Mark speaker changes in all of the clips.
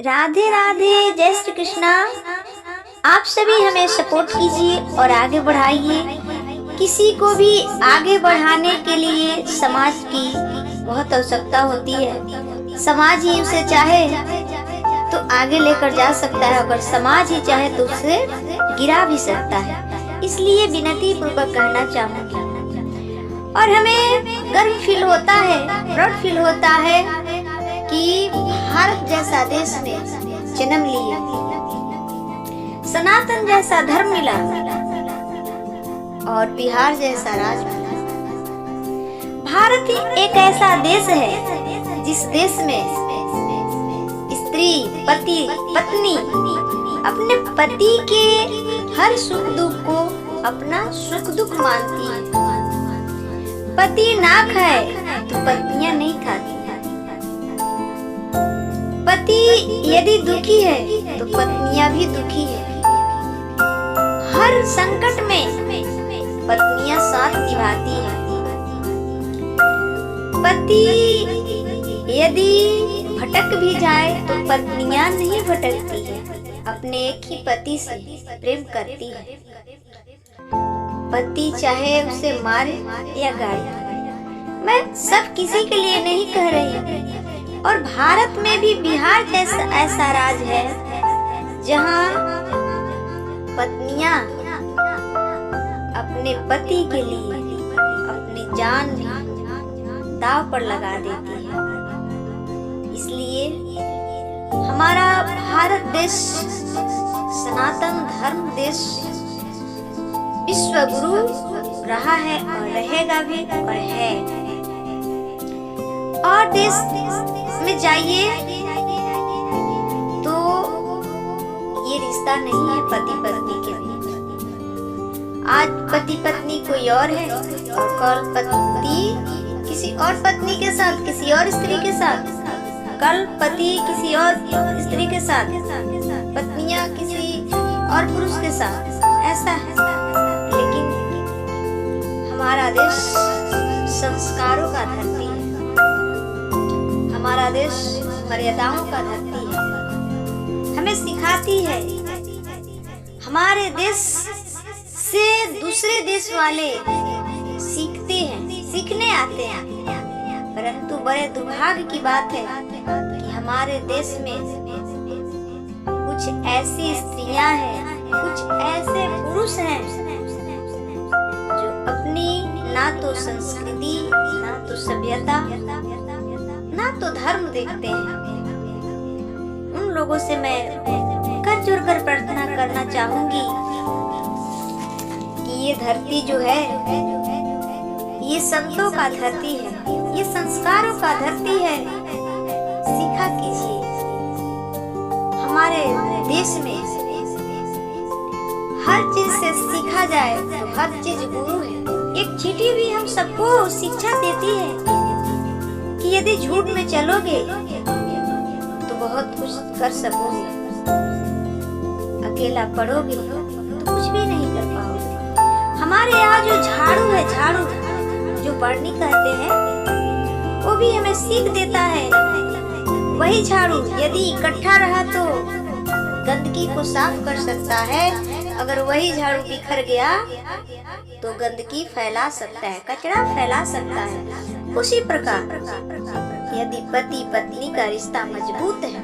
Speaker 1: राधे राधे, जय श्री कृष्णा। आप सभी हमें सपोर्ट कीजिए और आगे बढ़ाइए। किसी को भी आगे बढ़ाने के लिए समाज की बहुत आवश्यकता होती है। समाज ही उसे चाहे तो आगे लेकर जा सकता है, अगर समाज ही चाहे तो उसे गिरा भी सकता है। इसलिए विनती पूर्वक कहना चाहूंगी। और हमें गर्व फील होता है, प्राउड फील होता है कि भारत जैसा देश में जन्म लिया, सनातन जैसा धर्म मिला और बिहार जैसा राज मिला। भारत ही एक ऐसा देश है जिस देश में स्त्री, पति, पत्नी अपने पति के हर सुख दुख को अपना सुख दुख मानती है। पति ना खाए तो पत्नियां नहीं खाती। पति यदि दुखी है तो पत्नियां भी दुखी है। हर संकट में पत्नियां साथ निभाती है। पति यदि भटक भी जाए तो पत्नियां नहीं भटकती है, अपने एक ही पति से प्रेम करती है। पति चाहे उसे मारे या गाली, मैं सब किसी के लिए नहीं कह रही। और भारत में भी बिहार जैसा ऐसा राज है जहां पत्नियां अपने पति के लिए अपनी जान भी दांव पर लगा देती है। इसलिए हमारा भारत देश सनातन धर्म देश विश्व गुरु रहा है और रहेगा भी और है। और देश में जाइए तो ये रिश्ता नहीं है पति पत्नी के बीच। आज पति पत्नी कोई और है और कल पति किसी और पत्नी के साथ, किसी और स्त्री के साथ, कल पति किसी और स्त्री के साथ, पत्नियां किसी और पुरुष के साथ, ऐसा है। लेकिन हमारा देश संस्कारों का धरती है, हमारा देश मर्यादाओं का धरती है, हमें सिखाती है। हमारे देश से दूसरे देश वाले सीखते हैं, सीखने आते हैं। परंतु बड़े दुर्भाग्य की बात है कि हमारे देश में कुछ ऐसी स्त्रियां हैं, कुछ ऐसे पुरुष हैं जो अपनी ना तो संस्कृति, ना तो सभ्यता, ना तो धर्म देखते हैं। उन लोगों से मैं कर जोड़ कर प्रार्थना करना चाहूंगी कि ये धरती जो है ये संतों का धरती है, ये संस्कारों का धरती है। सीखा कीजिए। हमारे देश में हर चीज से सीखा जाए तो हर चीज गुरु है। एक चींटी भी हम सबको शिक्षा देती है कि यदि झूठ में चलोगे तो बहुत कुछ कर सकोगे, अकेला पड़ोगे तो कुछ भी नहीं कर पाओगे। हमारे यहाँ जो झाड़ू है, झाड़ू जो बढ़नी कहते हैं, वो भी हमें सीख देता है। वही झाड़ू यदि इकट्ठा रहा तो गंदगी को साफ कर सकता है, अगर वही झाड़ू बिखर गया तो गंदगी फैला सकता है, कचरा फैला सकता है। उसी प्रकार यदि पति पत्नी का रिश्ता मजबूत है,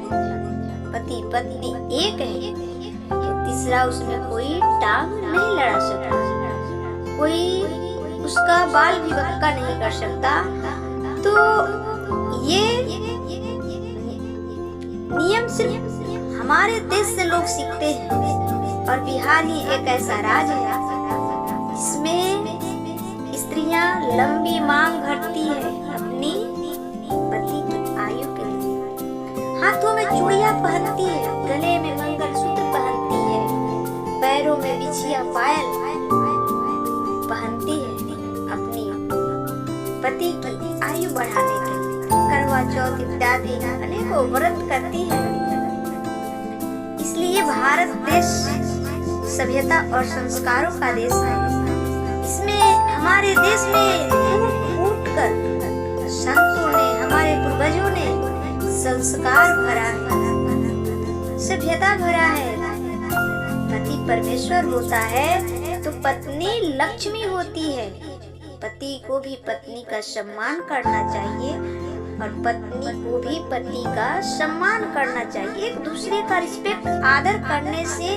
Speaker 1: पति पत्नी एक है, तो तीसरा उसमें कोई टांग नहीं लड़ा सकता, कोई उसका बाल भी बक्का नहीं कर सकता। तो ये नियम सिर्फ हमारे देश से लोग सीखते हैं। और बिहार ही एक ऐसा राज्य है जिसमें स्त्रियां लंबी मांग भरती है अपनी पति की आयु के लिए। हाथों में चूड़ियां पहनती है, गले में मंगलसूत्र पहनती है, पैरों में बिछिया पायल पहनती है अपनी पति की आयु बढ़ाने के लिए। करवा चौथ इत्यादि अनेकों व्रत करती है। इसलिए भारत देश सभ्यता और संस्कारों का देश है। इसमें हमारे देश में उठ कर संतों ने, हमारे पूर्वजों ने संस्कार भरा है। हरा भरा है। पति परमेश्वर होता है तो पत्नी लक्ष्मी होती है। पति को भी पत्नी का सम्मान करना चाहिए और पत्नी को भी पति का सम्मान करना चाहिए। एक दूसरे का रिस्पेक्ट, आदर करने से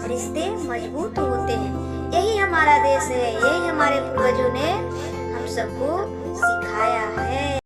Speaker 1: रिश्ते मजबूत होते हैं। यही हमारा देश है, यही हमारे पूर्वजों ने हम सबको सिखाया है।